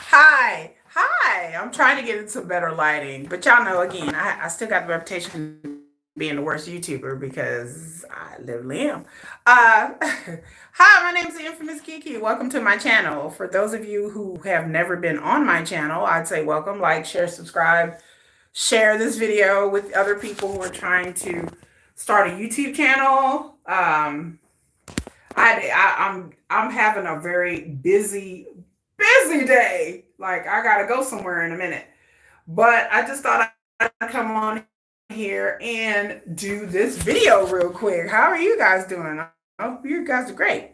Hi. I'm trying to get into better lighting, but y'all know again, I still got the reputation of being the worst YouTuber because I literally am. Uh, hi, my name is the infamous Kiki. Welcome to my channel. For those of you who have never been on my channel, I'd say welcome, like, share, subscribe, share this video with other people who are trying to start a YouTube channel. I'm having a very busy day. Like I gotta go somewhere in a minute. But I just thought I'd come on here and do this video real quick. How are you guys doing? I hope you guys are great.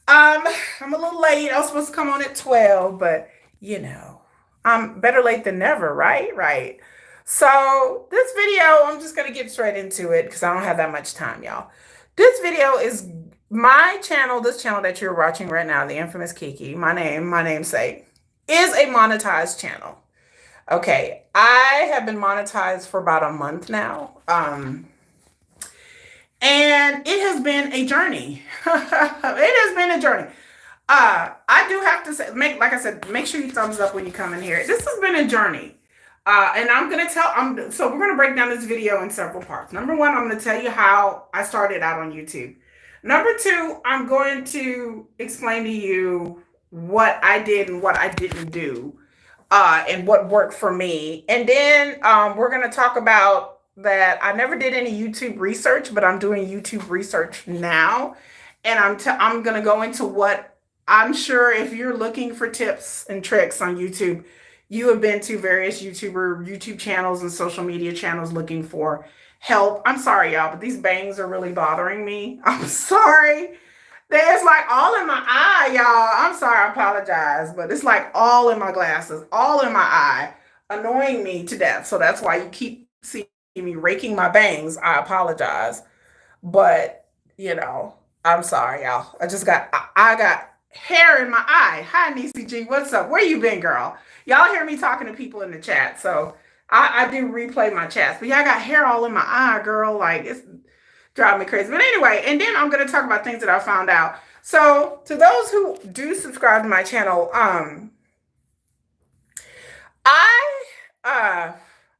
Um, I'm a little late. I was supposed to come on at 12, but you know, I'm better late than never, right? Right. So this video, I'm just gonna get straight into it because I don't have that much time, y'all. This video is my channel, this channel that you're watching right now, the infamous Kiki, my namesake, is a monetized channel. Okay, I have been monetized for about a month now. And it has been a journey. It has been a journey. I do have to say, like I said, make sure you thumbs up when you come in here. This has been a journey. And I'm gonna so we're gonna break down this video in several parts. Number one, I'm gonna tell you how I started out on YouTube. Number two, I'm going to explain to you what I did and what I didn't do, and what worked for me. And then we're gonna talk about that I never did any YouTube research, but I'm doing YouTube research now, and I'm gonna go into what I'm sure if you're looking for tips and tricks on YouTube, you have been to various YouTube channels and social media channels looking for help. I'm sorry, y'all, but these bangs are really bothering me. I'm sorry. There's like all in my eye, y'all. I'm sorry, I apologize, but it's like all in my glasses, all in my eye, annoying me to death. So that's why you keep seeing me raking my bangs. I apologize. But, you know, I'm sorry, y'all. I got hair in my eye. Hi, Niecy G. What's up? Where you been, girl? Y'all hear me talking to people in the chat. So I do replay my chats. But yeah, I got hair all in my eye, girl. Like it's driving me crazy. But anyway, and then I'm gonna talk about things that I found out. So to those who do subscribe to my channel, I uh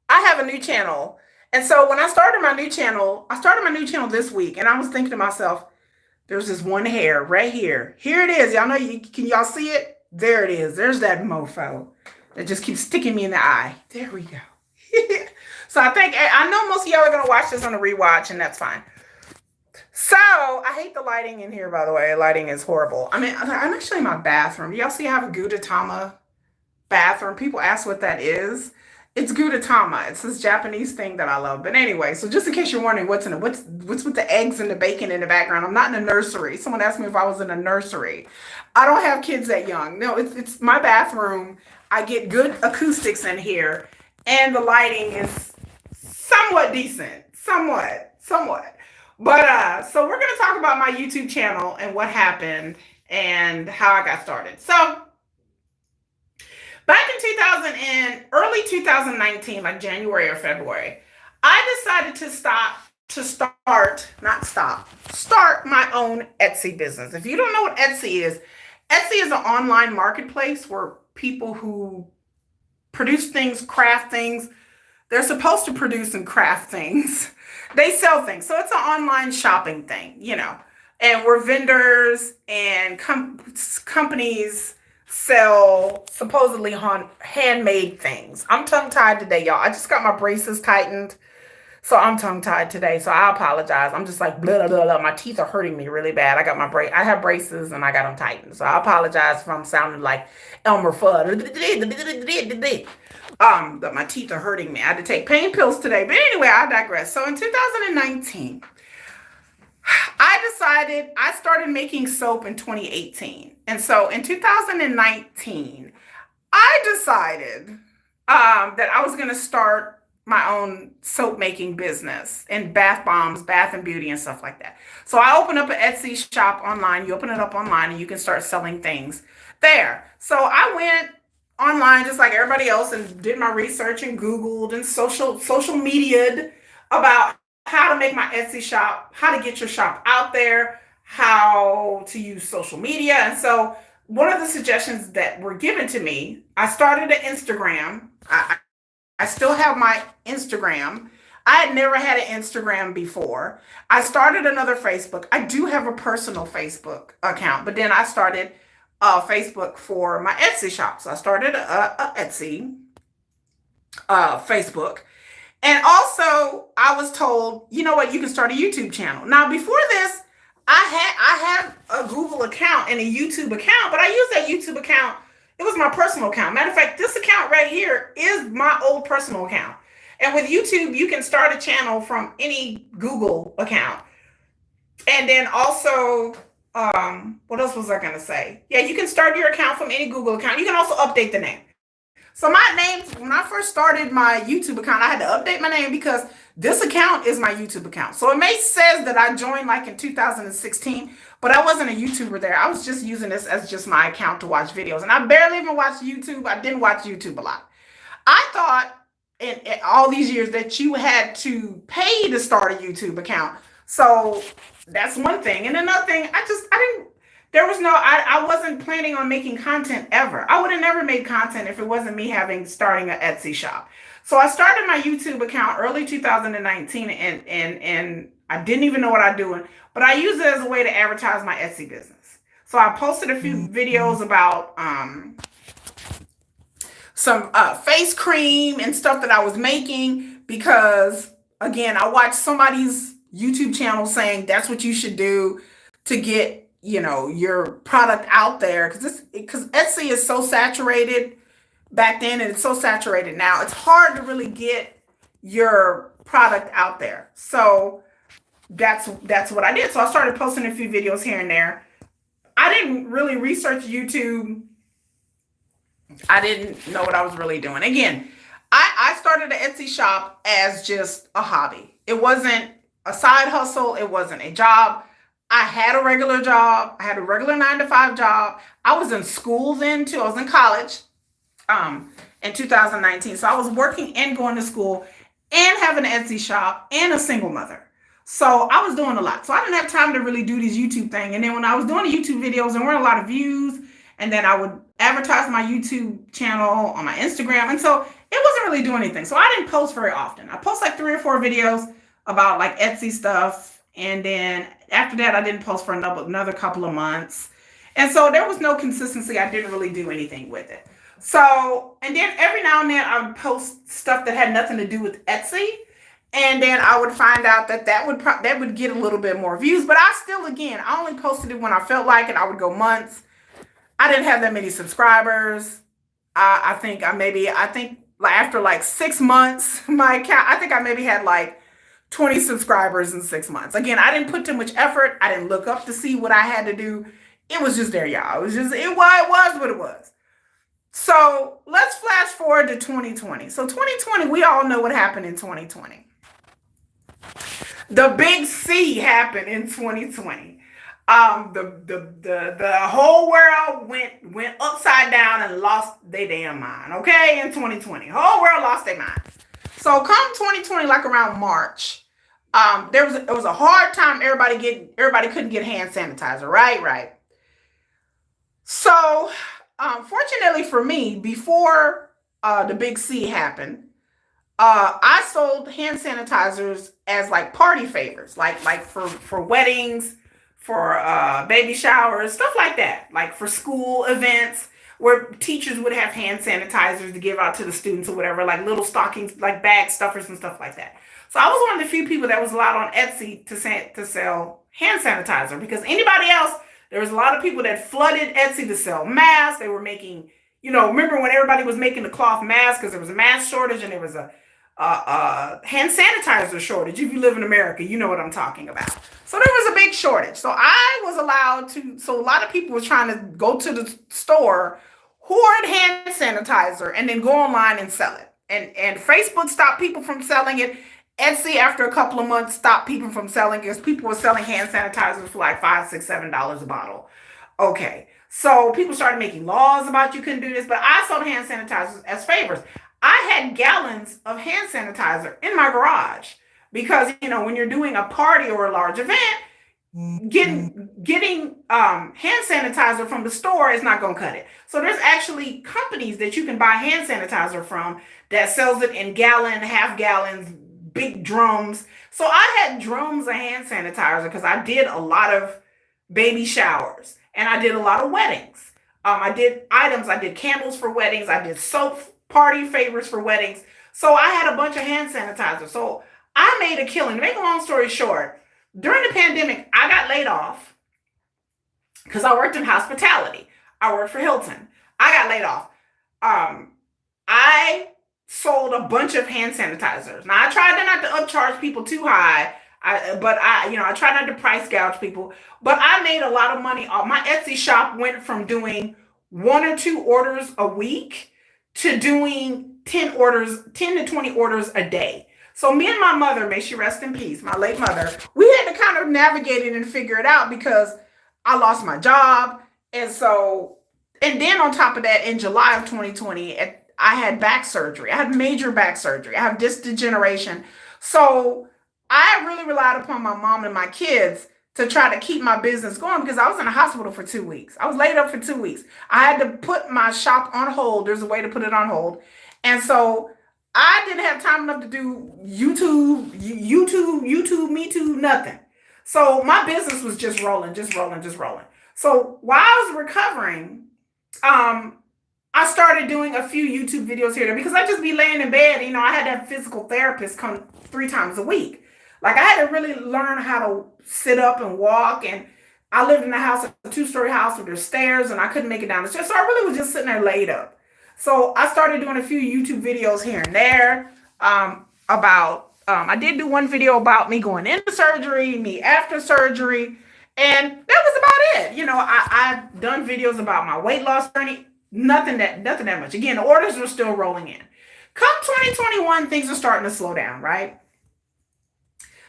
I have a new channel. And so when I started my new channel, this week, and I was thinking to myself, there's this one hair right here. Here it is. Y'all know can y'all see it? There it is. There's that mofo that just keeps sticking me in the eye. There we go. So I know most of y'all are gonna watch this on a rewatch, and that's fine. So I hate the lighting in here, by the way. Lighting is horrible. I mean, I'm actually in my bathroom. Y'all see I have a Gudetama bathroom? People ask what that is. It's Gudetama. It's this Japanese thing that I love. But anyway, so just in case you're wondering what's in it, what's with the eggs and the bacon in the background? I'm not in a nursery. Someone asked me if I was in a nursery. I don't have kids that young. No, it's my bathroom. I get good acoustics in here, and the lighting is somewhat decent. Somewhat. But so we're gonna talk about my YouTube channel and what happened and how I got started. So back in 2000 and early 2019, like January or February, I decided start my own Etsy business. If you don't know what Etsy is an online marketplace where people who produce things, craft things, they're supposed to produce and craft things. They sell things. So it's an online shopping thing, you know. And where vendors and companies sell supposedly handmade things. I'm tongue tied today, y'all. I just got my braces tightened. So I'm tongue tied today. So I apologize. I'm just like blah, blah, blah. My teeth are hurting me really bad. I have braces and I got them tightened. So I apologize if I'm sounding like Elmer Fudd. But my teeth are hurting me. I had to take pain pills today. But anyway, I digress. So in 2019, I started making soap in 2018. And so in 2019, I decided that I was going to start my own soap making business and bath bombs, bath and beauty and stuff like that. So I opened up an Etsy shop online. You open it up online and you can start selling things there. So I went online just like everybody else and did my research and Googled and social media'd about how to make my Etsy shop, how to get your shop out there, how to use social media. And so one of the suggestions that were given to me, I started an Instagram. I still have my Instagram. I had never had an Instagram before. I started another Facebook. I do have a personal Facebook account, but then I started Facebook for my Etsy shop. So I started a Etsy Facebook. And also, I was told, you know what, you can start a YouTube channel. Now, before this, I had a Google account and a YouTube account, but I used that YouTube account. It was my personal account. Matter of fact, this account right here is my old personal account. And with YouTube, you can start a channel from any Google account. And then also, what else was I going to say? Yeah, you can start your account from any Google account. You can also update the name. So my name, when I first started my YouTube account, I had to update my name because this account is my YouTube account. So it may says that I joined like in 2016, but I wasn't a YouTuber there. I was just using this as just my account to watch videos. And I barely even watched YouTube. I didn't watch YouTube a lot. I thought in all these years that you had to pay to start a YouTube account. So that's one thing. And another thing, I didn't, there was no, I wasn't planning on making content ever. I would have never made content if it wasn't me starting an Etsy shop. So I started my YouTube account early 2019 and I didn't even know what I was doing, but I used it as a way to advertise my Etsy business. So I posted a few videos about some face cream and stuff that I was making because, again, I watched somebody's YouTube channel saying that's what you should do to get your product out there, because Etsy is so saturated back then and it's so saturated now. It's hard to really get your product out there. So that's what I did. So I started posting a few videos here and there. I didn't really research YouTube. I didn't know what I was really doing. Again, I started an Etsy shop as just a hobby. It wasn't a side hustle. It wasn't a job. I had a regular job. I had a regular 9-to-5 job. I was in school then too. I was in college in 2019. So I was working and going to school and having an Etsy shop and a single mother. So I was doing a lot. So I didn't have time to really do this YouTube thing. And then when I was doing the YouTube videos, there weren't a lot of views. And then I would advertise my YouTube channel on my Instagram. And so it wasn't really doing anything. So I didn't post very often. I post like 3 or 4 videos about like Etsy stuff. And then after that, I didn't post for another couple of months. And so there was no consistency. I didn't really do anything with it. So, and then every now and then I would post stuff that had nothing to do with Etsy. And then I would find out that would get a little bit more views. But I only posted it when I felt like it. I would go months. I didn't have that many subscribers. I think after like 6 months, my account, I think I maybe had like 20 subscribers in 6 months. Again, I didn't put too much effort. I didn't look up to see what I had to do. It was just there, y'all. It was what it was. So let's flash forward to 2020. So 2020, we all know what happened in 2020. The big C happened in 2020. The whole world went upside down and lost their damn mind. Okay, in 2020, whole world lost their mind. So come 2020, like around March, it was a hard time. Everybody couldn't get hand sanitizer. Right. So, fortunately for me, before the big C happened, I sold hand sanitizers as like party favors, like for weddings, for baby showers, stuff like that, like for school events where teachers would have hand sanitizers to give out to the students or whatever, like little stockings, like bag stuffers and stuff like that. So I was one of the few people that was allowed on Etsy to sell hand sanitizer, because anybody else, there was a lot of people that flooded Etsy to sell masks. They were making, remember when everybody was making the cloth mask because there was a mask shortage and there was a hand sanitizer shortage. If you live in America, you know what I'm talking about. So there was a big shortage. So I was allowed to, so a lot of people were trying to go to the store, hoard hand sanitizer, and then go online and sell it. And Facebook stopped people from selling it. Etsy, after a couple of months, stopped people from selling it because people were selling hand sanitizers for like $5, $6, $7 a bottle. Okay. So people started making laws about you couldn't do this, but I sold hand sanitizers as favors. I had gallons of hand sanitizer in my garage because, when you're doing a party or a large event, getting hand sanitizer from the store is not going to cut it. So there's actually companies that you can buy hand sanitizer from that sells it in gallon, half gallons, big drums. So I had drums of hand sanitizer because I did a lot of baby showers and I did a lot of weddings. I did items, I did candles for weddings, I did soap party favors for weddings. So I had a bunch of hand sanitizer. So I made a killing. To make a long story short, during the pandemic, I got laid off because I worked in hospitality. I worked for Hilton. I got laid off. I sold a bunch of hand sanitizers. Now I tried not to upcharge people too high. I try not to price gouge people. But I made a lot of money. My Etsy shop went from doing 1 or 2 orders a week to doing 10 to 20 orders a day. So me and my mother, may she rest in peace, my late mother, we had to kind of navigate it and figure it out because I lost my job. And then on top of that, in July of 2020, I had back surgery. I had major back surgery. I have disc degeneration. So I really relied upon my mom and my kids to try to keep my business going because I was in the hospital for 2 weeks. I was laid up for 2 weeks. I had to put my shop on hold. There's a way to put it on hold. And so I didn't have time enough to do YouTube, Me Too, nothing. So my business was just rolling, just rolling, just rolling. So while I was recovering, I started doing a few YouTube videos here because I just be laying in bed. I had to have physical therapists come 3 times a week. Like I had to really learn how to sit up and walk. And I lived in a house, a 2-story house with there's stairs, and I couldn't make it down the stairs. So I really was just sitting there laid up. So I started doing a few YouTube videos here and there I did do one video about me going into surgery, me after surgery, and that was about it. I've done videos about my weight loss journey, nothing that much. Again, the orders were still rolling in. Come 2021, things are starting to slow down, right?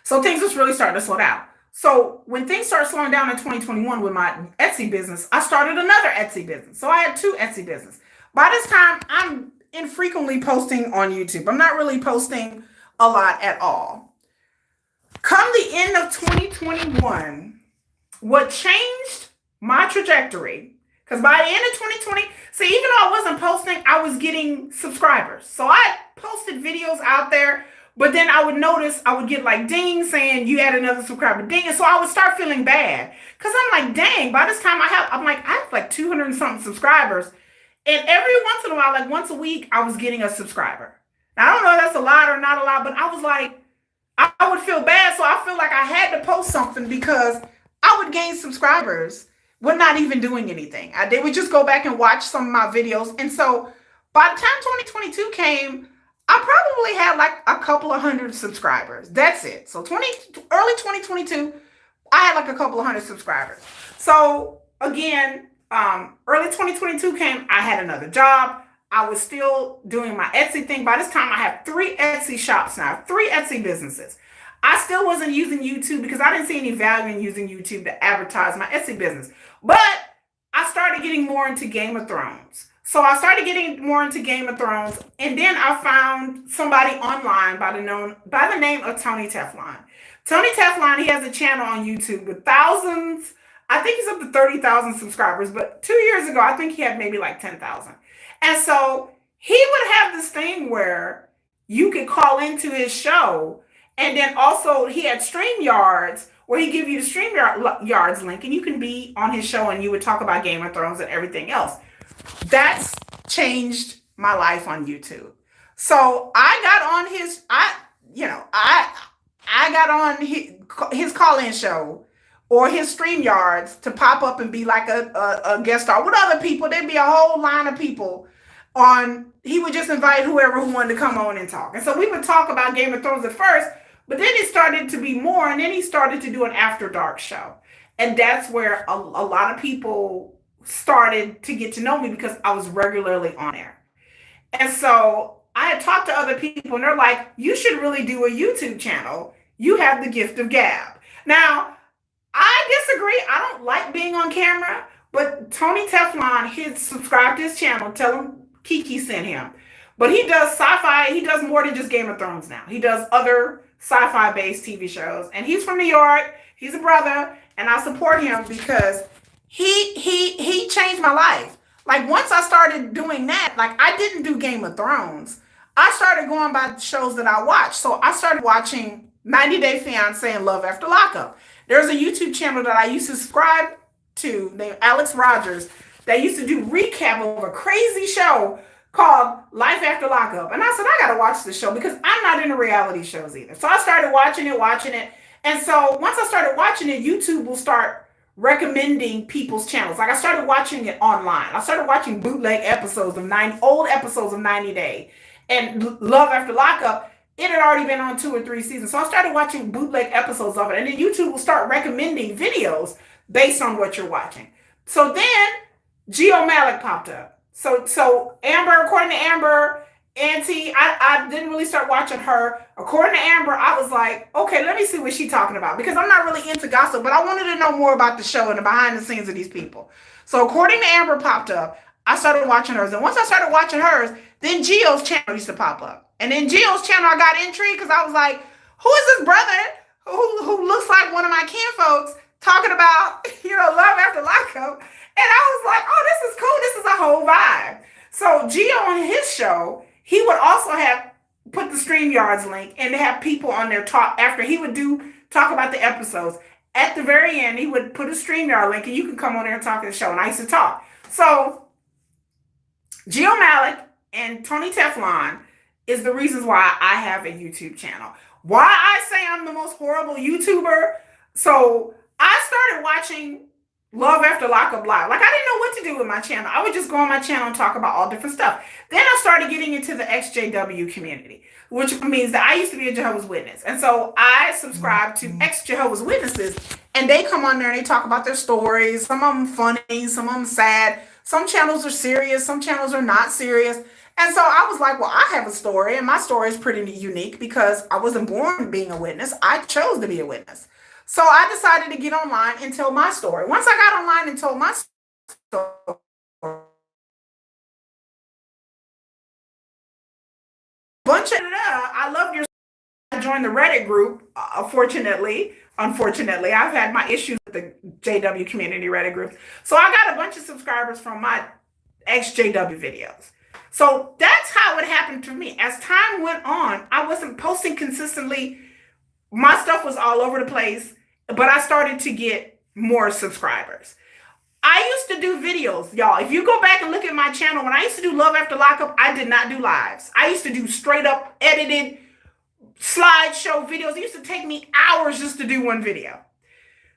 So things was really starting to slow down. So when things started slowing down in 2021 with my Etsy business, I started another Etsy business. So I had 2 Etsy businesses. By this time, I'm infrequently posting on YouTube. I'm not really posting a lot at all. Come the end of 2021, what changed my trajectory, because by the end of 2020, see, even though I wasn't posting, I was getting subscribers. So I posted videos out there, but then I would notice I would get like ding saying you had another subscriber, ding. And so I would start feeling bad because I'm like, dang, by this time I have like 200 and something subscribers. And every once in a while, like once a week, I was getting a subscriber. Now, I don't know if that's a lot or not a lot, but I was like, I would feel bad. So I feel like I had to post something because I would gain subscribers with not even doing anything. They would just go back and watch some of my videos. And so by the time 2022 came, I probably had like a couple of hundred subscribers. That's it. So early 2022, I had like a couple of hundred subscribers. So again, early 2022 came, I had another job. I was still doing my Etsy thing. By this time, I have 3 Etsy shops now, 3 Etsy businesses. I still wasn't using YouTube because I didn't see any value in using YouTube to advertise my Etsy business. But I started getting more into Game of Thrones. So I started getting more into Game of Thrones. And then I found somebody online by the name of Tony Teflon. Tony Teflon, he has a channel on YouTube with thousands. I think he's up to 30,000 subscribers. But 2 years ago, I think he had maybe like 10,000. And so he would have this thing where you could call into his show. And then also he had StreamYards where he give you the StreamYards link and you can be on his show and you would talk about Game of Thrones and everything else. That's changed my life on YouTube. So I got on his call-in show or his StreamYards to pop up and be like a guest star with other people. There'd be a whole line of people he would just invite whoever who wanted to come on and talk. And so we would talk about Game of Thrones at first, but then it started to be more, and then he started to do an After Dark show. And that's where a lot of people started to get to know me because I was regularly on there. And so I had talked to other people, and they're like, you should really do a YouTube channel. You have the gift of gab. Now, I disagree. I don't like being on camera, but Tony Teflon, he subscribed to his channel. Tell him Kiki sent him. But he does sci-fi. He does more than just Game of Thrones now. He does other sci-fi based TV shows. And he's from New York. He's a brother. and I support him because he changed my life. Like once I started doing that, like I didn't do Game of Thrones. I started going by the shows that I watched. So I started watching 90 Day Fiance and Love After Lockup. There's a YouTube channel that I used to subscribe to named Alex Rogers that used to do recap of a crazy show called Life After Lockup. And I said, I gotta watch this show because I'm not into reality shows either. So I started watching it. And so once I started watching it, YouTube will start recommending people's channels. Like I started watching it online. I started watching bootleg episodes of old episodes of 90 Day and Love After Lockup. It had already been on 2 or 3 seasons. So I started watching bootleg episodes of it. And then YouTube will start recommending videos based on what you're watching. So then Geo Malik popped up. So Amber, according to Amber, Auntie, I didn't really start watching her. According to Amber, I was like, okay, let me see what she's talking about because I'm not really into gossip, but I wanted to know more about the show and the behind the scenes of these people. So according to Amber popped up, I started watching hers. And once I started watching hers, then Geo's channel used to pop up. And then Geo's channel, I got intrigued because I was like, who is this brother who looks like one of my kin folks talking about, Love After Lockup? And I was like, oh, this is cool. This is a whole vibe. So Geo on his show, he would also have put the StreamYards link and have people on there talk after he would talk about the episodes. At the very end, he would put a StreamYard link and you can come on there and talk to the show. And I used to talk. So Geo Malik and Tony Teflon is the reasons why I have a YouTube channel. Why I say I'm the most horrible YouTuber. So I started watching Love After Lockup Live. Like I didn't know what to do with my channel. I would just go on my channel and talk about all different stuff. Then I started getting into the XJW community, which means that I used to be a Jehovah's Witness. And so I subscribe to ex-Jehovah's Witnesses and they come on there and they talk about their stories. Some of them funny, some of them sad. Some channels are serious, some channels are not serious. And so I was like, well, I have a story and my story is pretty unique because I wasn't born being a witness. I chose to be a witness. So I decided to get online and tell my story. Once I got online and told my story, I love your. I joined the Reddit group. Unfortunately, I've had my issues with the JW community Reddit group. So I got a bunch of subscribers from my ex-JW videos. So that's how it happened to me. As time went on, I wasn't posting consistently. My stuff was all over the place, but I started to get more subscribers. I used to do videos, y'all. If you go back and look at my channel, when I used to do Love After Lockup, I did not do lives. I used to do straight up edited slideshow videos. It used to take me hours just to do one video.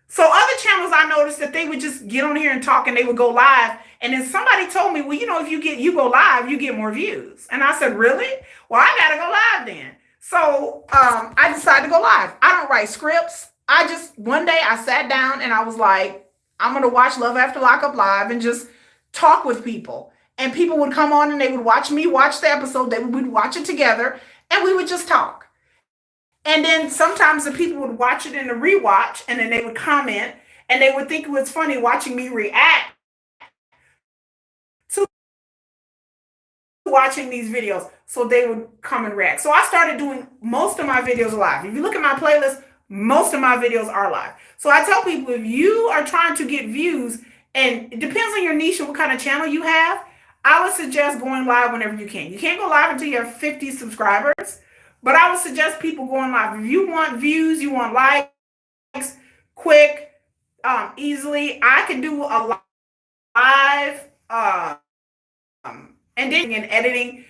So other channels, I noticed that they would just get on here and talk and they would go live. And then somebody told me, well, if you go live, you get more views. And I said, really? Well, I got to go live then. So I decided to go live. I don't write scripts. One day I sat down and I was like, I'm going to watch Love After Lockup live and just talk with people. And people would come on and they would watch me watch the episode. They would watch it together and we would just talk. And then sometimes the people would watch it in the rewatch and then they would comment and they would think it was funny watching me react to watching these videos. So they would come and react. So I started doing most of my videos live. If you look at my playlist, most of my videos are live. So I tell people, if you are trying to get views, and it depends on your niche and what kind of channel you have, I would suggest going live whenever you can. You can't go live until you have 50 subscribers, but I would suggest people going live. If you want views, you want likes, quick, easily, I can do a live, and then in editing.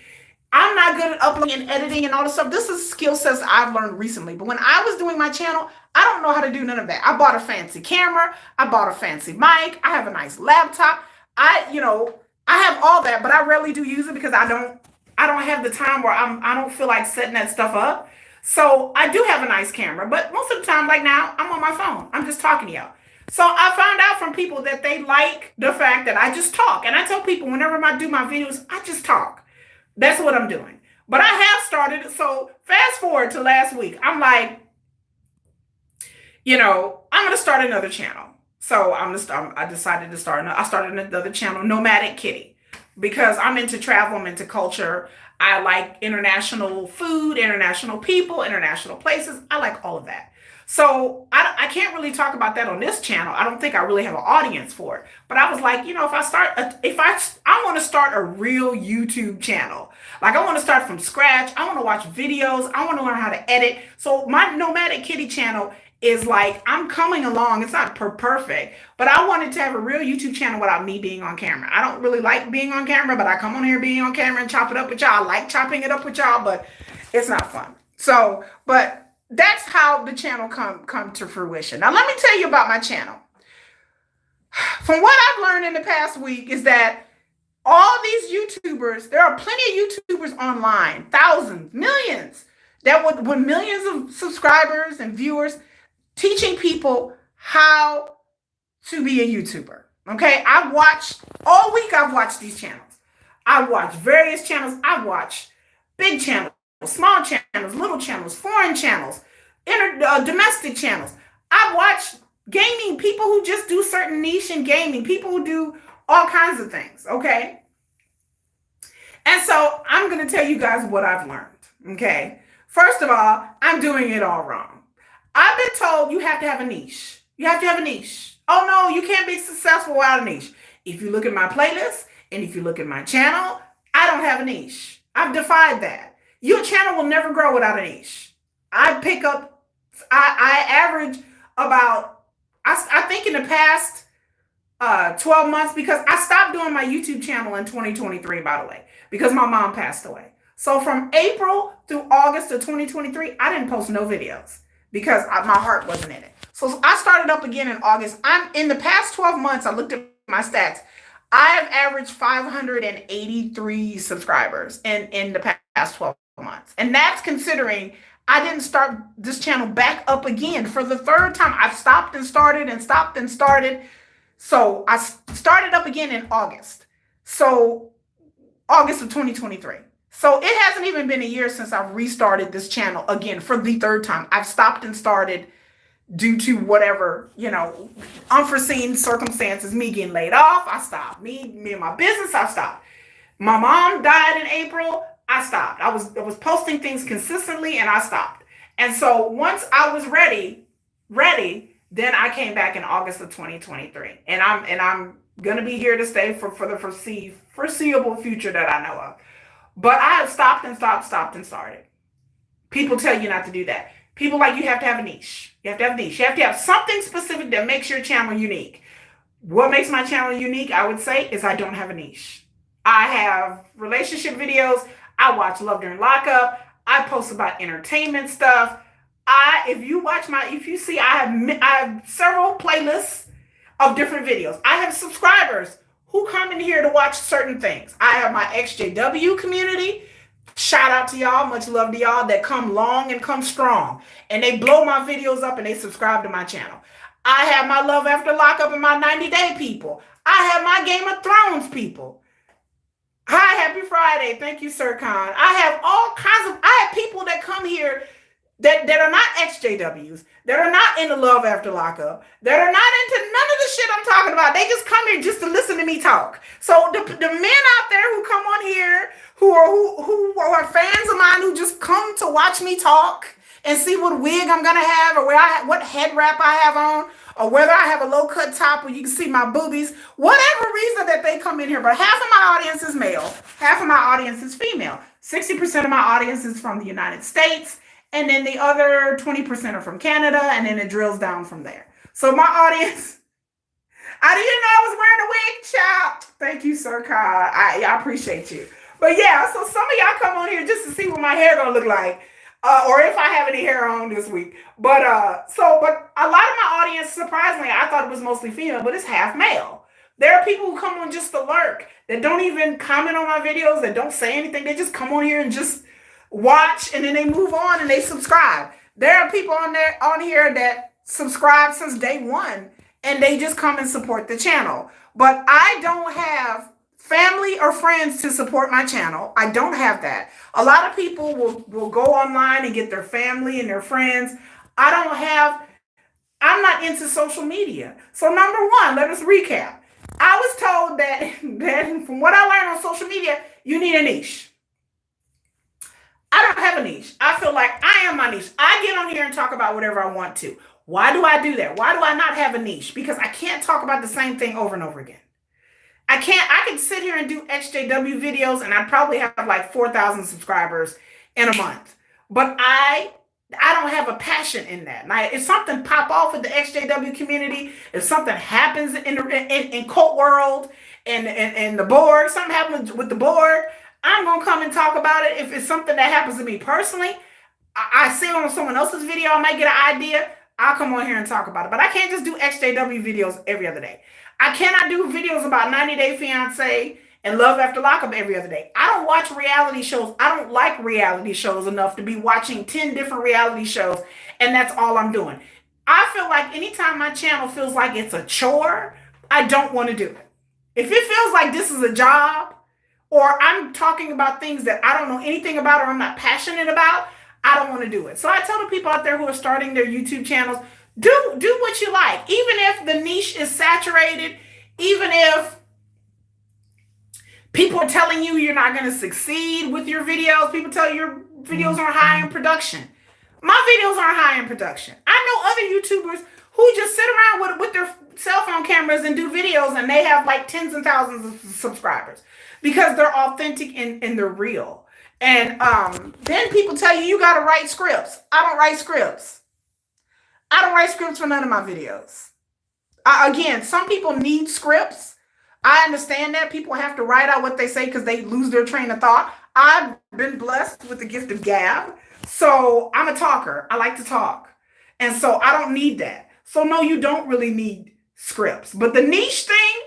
I'm not good at uploading and editing and all this stuff. This is skill sets I've learned recently. But when I was doing my channel, I don't know how to do none of that. I bought a fancy camera. I bought a fancy mic. I have a nice laptop. I have all that, but I rarely do use it because I don't have the time where I don't feel like setting that stuff up. So I do have a nice camera, but most of the time, like now, I'm on my phone. I'm just talking to y'all. So I found out from people that they like the fact that I just talk. And I tell people whenever I do my videos, I just talk. That's what I'm doing. But I have started. So fast forward to last week. I'm like, I'm going to start another channel. So I decided to I started another channel, Nomadic Kitty, because I'm into travel, I'm into culture. I like international food, international people, international places. I like all of that. So I can't really talk about that on this channel. I don't think I really have an audience for it. But I was like, if I want to start a real YouTube channel, like I want to start from scratch. I want to watch videos. I want to learn how to edit. So my Nomadic Kitty channel is like, I'm coming along. It's not perfect, but I wanted to have a real YouTube channel without me being on camera. I don't really like being on camera, but I come on here being on camera and chop it up with y'all. I like chopping it up with y'all, but it's not fun. So, but that's how the channel come to fruition. Now, let me tell you about my channel. From what I've learned in the past week is that all these YouTubers, there are plenty of YouTubers online, thousands, millions, that with millions of subscribers and viewers, teaching people how to be a YouTuber. Okay, I've watched all week. I've watched these channels. I've watched various channels. I've watched big channels, small channels, little channels, foreign channels, domestic channels. I've watched gaming, people who just do certain niche in gaming, people who do all kinds of things. Okay, and so I'm going to tell you guys what I've learned. Okay, first of all, I'm doing it all wrong. I've been told you have to have a niche. You have to have a niche. Oh no, you can't be successful without a niche. If you look at my playlist and if you look at my channel, I don't have a niche. I've defied that. Your channel will never grow without a niche. I average about, I think in the past 12 months, because I stopped doing my YouTube channel in 2023, by the way, because my mom passed away. So from April through August of 2023, I didn't post no videos because my heart wasn't in it. So I started up again in August. I'm in the past 12 months, I looked at my stats. I have averaged 583 subscribers in the past 12 months. And that's considering I didn't start this channel back up again for the third time. I've stopped and started and stopped and started. So I started up again in August. So August of 2023. So it hasn't even been a year since I've restarted this channel again for the third time. I've stopped and started due to whatever, unforeseen circumstances, me getting laid off, I stopped. Me and my business, I stopped. My mom died in April, I stopped. I was posting things consistently and I stopped. And so once I was ready, then I came back in August of 2023. And I'm gonna be here to stay for the foreseeable future that I know of. But I have stopped and started. People tell you not to do that. People like, you have to have a niche. You have to have a niche. You have to have something specific that makes your channel unique. What makes my channel unique, I would say, is I don't have a niche. I have relationship videos. I watch Love During Lockup. I post about entertainment stuff. If you see, I have several playlists of different videos. I have subscribers who come in here to watch certain things. I have my XJW community. Shout out to y'all. Much love to y'all that come long and come strong. And they blow my videos up and they subscribe to my channel. I have my Love After Lockup and my 90-day people. I have my Game of Thrones people. Hi, happy Friday. Thank you, Sir Khan. I have people that come here that are not XJWs, that are not into Love After Lockup, that are not into none of the shit I'm talking about. They just come here just to listen to me talk. So the men out there who come on here, who are fans of mine, who just come to watch me talk and see what wig I'm gonna have, or what head wrap I have on, or whether I have a low cut top where you can see my boobies, whatever reason that they come in here. But half of my audience is male, half of my audience is female. 60% of my audience is from the United States. And then the other 20% are from Canada, and then it drills down from there. So my audience, I didn't know I was wearing a wig, child. Thank you, Sir Kyle. I appreciate you. But yeah, so some of y'all come on here just to see what my hair gonna look like, or if I have any hair on this week. But a lot of my audience, surprisingly, I thought it was mostly female, but it's half male. There are people who come on just to lurk, that don't even comment on my videos, that don't say anything. They just come on here and just watch, and then they move on and they subscribe. There are people on here that subscribe since day one, and they just come and support the channel. But I don't have family or friends to support my channel. I don't have that. A lot of people will go online and get their family and their friends. I'm not into social media. So number one, let us recap. I was told that from what I learned on social media, you need a niche. I don't have a niche. I feel like I am my niche. I get on here and talk about whatever I want to. Why do I do that? Why do I not have a niche? Because I can't talk about the same thing over and over again. I can't. I could sit here and do XJW videos, and I'd probably have like 4,000 subscribers in a month. But I don't have a passion in that. Now, if something pop off with the XJW community, if something happens in cult world and the board, something happens with the board, I'm gonna come and talk about it. If it's something that happens to me personally, I see it on someone else's video, I might get an idea. I'll come on here and talk about it. But I can't just do XJW videos every other day. I cannot do videos about 90 Day Fiance and Love After Lockup every other day. I don't watch reality shows. I don't like reality shows enough to be watching 10 different reality shows, and that's all I'm doing. I feel like anytime my channel feels like it's a chore, I don't want to do it. If it feels like this is a job, or I'm talking about things that I don't know anything about or I'm not passionate about, I don't want to do it. So I tell the people out there who are starting their YouTube channels, do what you like. Even if the niche is saturated, even if people are telling you you're not going to succeed with your videos, people tell you your videos aren't high in production. My videos aren't high in production. I know other YouTubers who just sit around with their cell phone cameras and do videos, and they have like tens and thousands of subscribers because they're authentic and they're real. And then people tell you you got to write scripts. I don't write scripts. I don't write scripts for none of my videos. Again, some people need scripts. I understand that people have to write out what they say because they lose their train of thought. I've been blessed with the gift of gab. So I'm a talker. I like to talk. And so I don't need that. So no, you don't really need scripts. But the niche thing,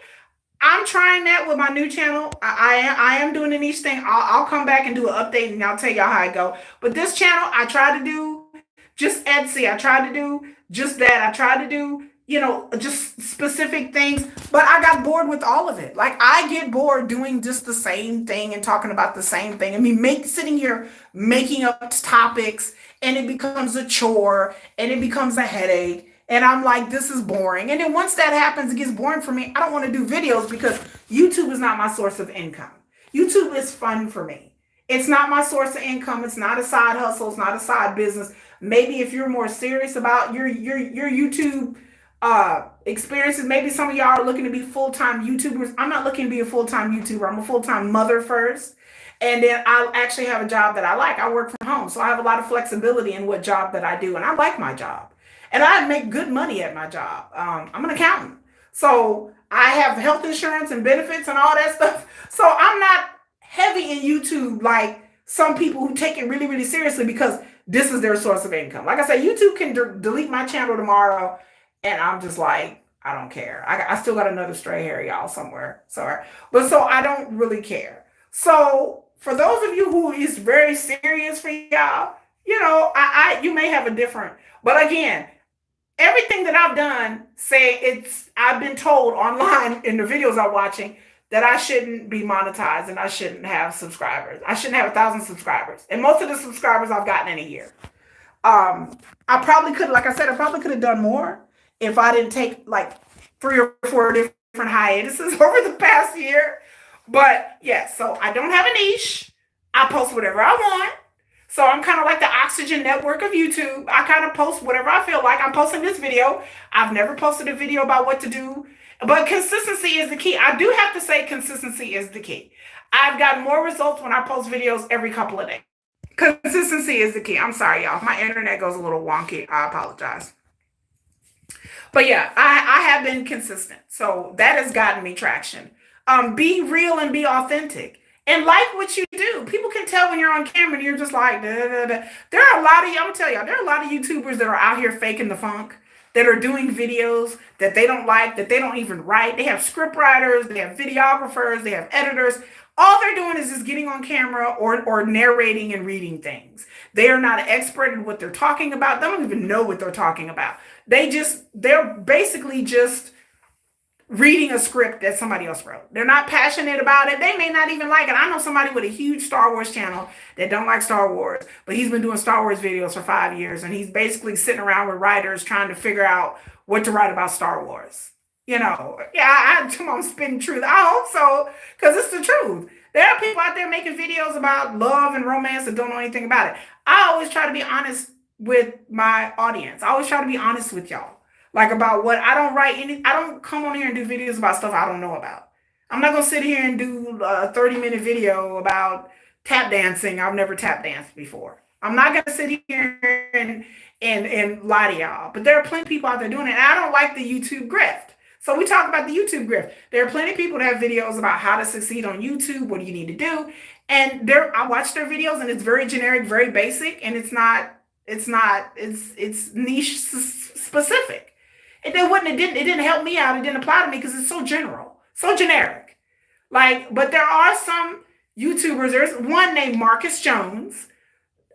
I'm trying that with my new channel. I am doing a niche thing. I'll come back and do an update and I'll tell y'all how I go. But this channel, I try to do just Etsy. I tried to do just that. I tried to do, just specific things. But I got bored with all of it. Like, I get bored doing just the same thing and talking about the same thing. I mean, sitting here making up topics, and it becomes a chore and it becomes a headache. And I'm like, this is boring. And then once that happens, it gets boring for me. I don't want to do videos because YouTube is not my source of income. YouTube is fun for me. It's not my source of income. It's not a side hustle. It's not a side business. Maybe if you're more serious about your YouTube experiences, maybe some of y'all are looking to be full-time YouTubers. I'm not looking to be a full-time YouTuber. I'm a full-time mother first. And then I actually have a job that I like. I work from home. So I have a lot of flexibility in what job that I do. And I like my job. And I make good money at my job. I'm an accountant. So I have health insurance and benefits and all that stuff. So I'm not heavy in YouTube like some people who take it really, really seriously because this is their source of income. Like I said, YouTube can delete my channel tomorrow, and I'm just like, I don't care. I still got another stray hair, y'all, somewhere. Sorry. But so I don't really care. So for those of you who is very serious for y'all, you may have a different, but again, everything that I've done, I've been told online in the videos I'm watching that I shouldn't be monetized and I shouldn't have subscribers. I shouldn't have 1,000 subscribers. And most of the subscribers I've gotten in a year. I probably could, like I said, I probably could have done more if I didn't take like 3 or 4 different hiatuses over the past year. But yeah, so I don't have a niche. I post whatever I want. So I'm kind of like the oxygen network of YouTube. I kind of post whatever I feel like. I'm posting this video. I've never posted a video about what to do. But consistency is the key. I do have to say consistency is the key. I've got more results when I post videos every couple of days. Consistency is the key. I'm sorry, y'all. If my internet goes a little wonky, I apologize. But yeah, I have been consistent. So that has gotten me traction. Be real and be authentic. And like what you do. People can tell when you're on camera and you're just like, da, da, da. There are a lot of, I'm going to tell y'all, there are a lot of YouTubers that are out here faking the funk, that are doing videos that they don't like, that they don't even write. They have script writers, they have videographers, they have editors. All they're doing is just getting on camera or narrating and reading things. They are not an expert in what they're talking about. They don't even know what they're talking about. They're basically just reading a script that somebody else wrote. They're not passionate about it. They may not even like it. I know somebody with a huge Star Wars channel that don't like Star Wars, but he's been doing Star Wars videos for 5 years, and he's basically sitting around with writers trying to figure out what to write about Star Wars. I'm spitting truth. I hope so, because it's the truth. There are people out there making videos about love and romance that don't know anything about it. I always try to be honest with my audience. I always try to be honest with y'all. Like about what I don't write any, I don't come on here and do videos about stuff I don't know about. I'm not gonna sit here and do a 30-minute video about tap dancing. I've never tap danced before. I'm not gonna sit here and lie to y'all. But there are plenty of people out there doing it. And I don't like the YouTube grift. So we talk about the YouTube grift. There are plenty of people that have videos about how to succeed on YouTube. What do you need to do? And I watch their videos and it's very generic, very basic, and it's niche specific. It didn't help me out. It didn't apply to me because it's so general, so generic. Like, but there are some YouTubers. There's one named Marcus Jones.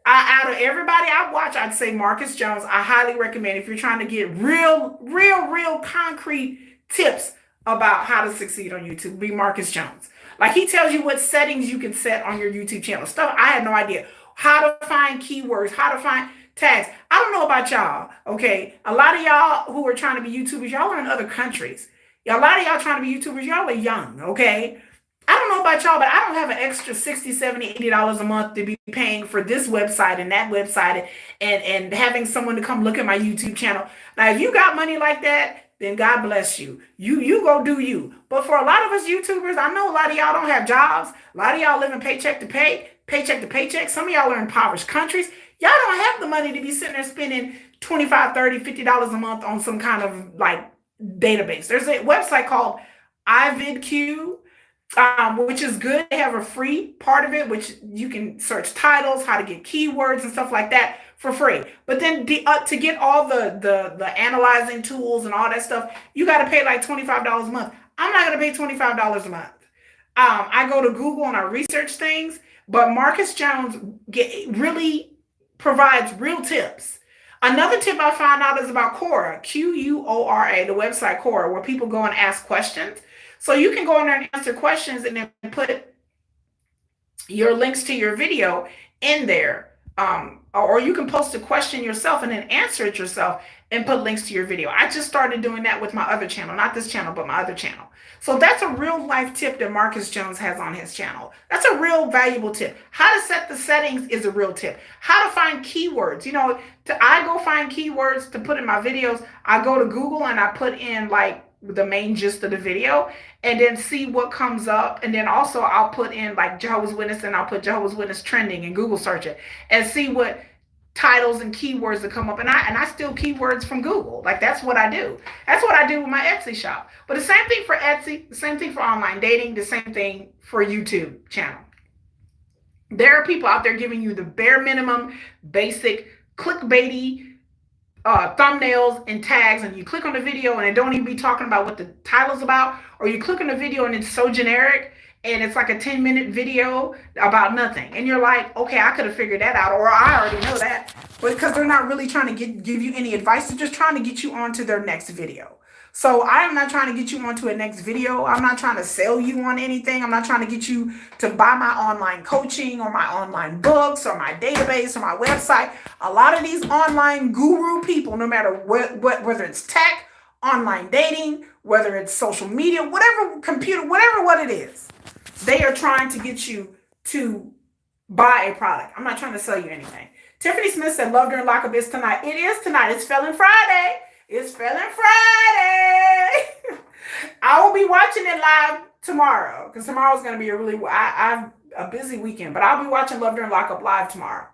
Out of everybody I watch, I'd say Marcus Jones. I highly recommend if you're trying to get real concrete tips about how to succeed on YouTube. Be Marcus Jones. Like he tells you what settings you can set on your YouTube channel. Stuff I had no idea. How to find keywords, how to find tags. I don't know about y'all, okay? A lot of y'all who are trying to be YouTubers, y'all are in other countries. A lot of y'all trying to be YouTubers, y'all are young, okay? I don't know about y'all, but I don't have an extra $60, $70, $80 a month to be paying for this website and that website and having someone to come look at my YouTube channel. Now, if you got money like that, then God bless you. You go do you. But for a lot of us YouTubers, I know a lot of y'all don't have jobs. A lot of y'all living paycheck to paycheck to paycheck. Some of y'all are in impoverished countries. Y'all don't have the money to be sitting there spending 25, 30, $50 a month on some kind of like database. There's a website called yputubr, which is good. They have a free part of it, which you can search titles, how to get keywords and stuff like that for free. But then to get all the analyzing tools and all that stuff, you got to pay like $25 a month. I'm not going to pay $25 a month. I go to Google and I research things, but Marcus Jones really provides real tips. Another tip I found out is about Quora, Quora, the website Quora, where people go and ask questions. So you can go in there and answer questions and then put your links to your video in there. Or you can post a question yourself and then answer it yourself and put links to your video. I just started doing that with my other channel, not this channel, but my other channel. So that's a real life tip that Marcus Jones has on his channel. That's a real valuable tip. How to set the settings is a real tip. How to find keywords. I go find keywords to put in my videos. I go to Google and I put in like the main gist of the video and then see what comes up. And then also I'll put in like Jehovah's Witness and I'll put Jehovah's Witness trending and Google search it and see what titles and keywords that come up. And I steal keywords from Google. Like that's what I do. That's what I do with my Etsy shop. But the same thing for Etsy, the same thing for online dating, the same thing for YouTube channel. There are people out there giving you the bare minimum, basic, clickbaity thumbnails and tags, and you click on the video and it don't even be talking about what the title's about, or you click on the video and it's so generic and it's like a 10-minute video about nothing, and you're like, okay, I could have figured that out, or I already know that. But because they're not really trying to give you any advice, they're just trying to get you onto their next video. So I am not trying to get you onto a next video. I'm not trying to sell you on anything. I'm not trying to get you to buy my online coaching or my online books or my database or my website. A lot of these online guru people, no matter whether it's tech, online dating, whether it's social media, whatever, computer, what it is, they are trying to get you to buy a product. I'm not trying to sell you anything. Tiffany Smith said, love during lockup is tonight. It is tonight. It's Felon Friday. It's Felon Friday. I will be watching it live tomorrow because tomorrow's going to be I have a busy weekend, but I'll be watching Love During Lockup live tomorrow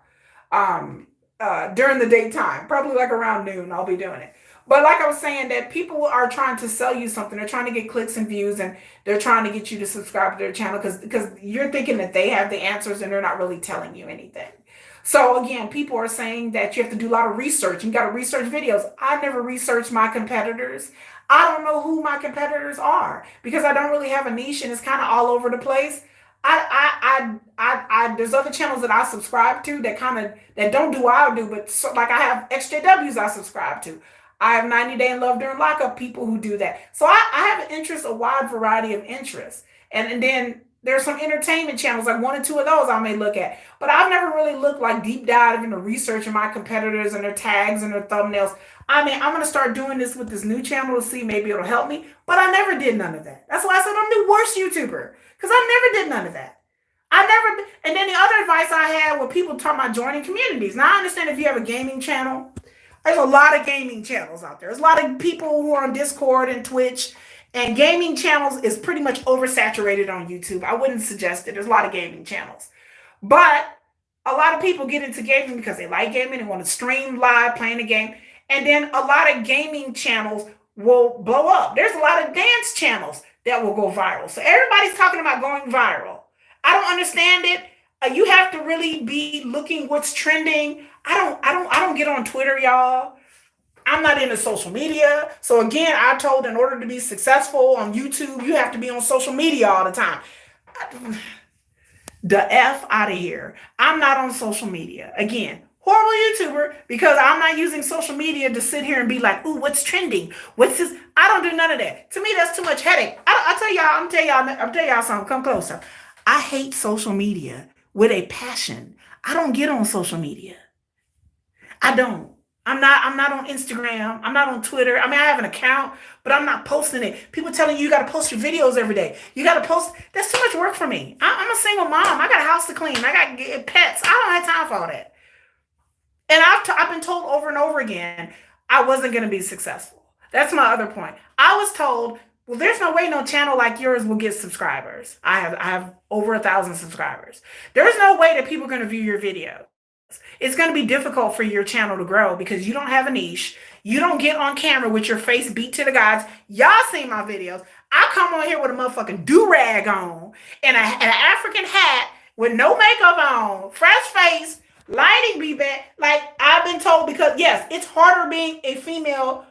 during the daytime, probably like around noon. I'll be doing it. But like I was saying, that people are trying to sell you something. They're trying to get clicks and views, and they're trying to get you to subscribe to their channel because you're thinking that they have the answers and they're not really telling you anything. So again, people are saying that you have to do a lot of research. You got to research videos. I never researched my competitors. I don't know who my competitors are because I don't really have a niche and it's kind of all over the place. There's other channels that I subscribe to that don't do what I do, but like I have XJWs I subscribe to. I have 90 Day in Love During Lockup people who do that. So I have an interest, a wide variety of interests. And then there's some entertainment channels, like one or two of those I may look at. But I've never really looked like deep dive into researching my competitors and their tags and their thumbnails. I mean, I'm going to start doing this with this new channel to see maybe it'll help me. But I never did none of that. That's why I said I'm the worst YouTuber, because I never did none of that. And then the other advice I had were people talking about joining communities. Now I understand if you have a gaming channel, there's a lot of gaming channels out there. There's a lot of people who are on Discord and Twitch, and gaming channels is pretty much oversaturated on YouTube. I wouldn't suggest it. There's a lot of gaming channels. But a lot of people get into gaming because they like gaming and want to stream live playing a game. And then a lot of gaming channels will blow up. There's a lot of dance channels that will go viral. So everybody's talking about going viral. I don't understand it. You have to really be looking what's trending. I don't get on Twitter, y'all. I'm not into social media. So again, I told in order to be successful on YouTube, you have to be on social media all the time. The F out of here. I'm not on social media. Again, horrible YouTuber because I'm not using social media to sit here and be like, ooh, what's trending? What's this? I don't do none of that. To me, that's too much headache. I'm tell y'all something. Come closer. I hate social media with a passion. I don't get on social media. I don't. I'm not on Instagram. I'm not on Twitter. I mean, I have an account, but I'm not posting it. People telling you got to post your videos every day. You got to post. That's too much work for me. I'm a single mom. I got a house to clean. I got pets. I don't have time for all that. And I've been told over and over again I wasn't going to be successful. That's my other point. I was told, well, there's no way no channel like yours will get subscribers. I have over 1,000 subscribers. There's no way that people are going to view your video. It's going to be difficult for your channel to grow because you don't have a niche. You don't get on camera with your face beat to the gods. Y'all seen my videos. I come on here with a motherfucking do-rag on and an African hat with no makeup on, fresh face, lighting be bad. Like I've been told because, yes, it's harder being a female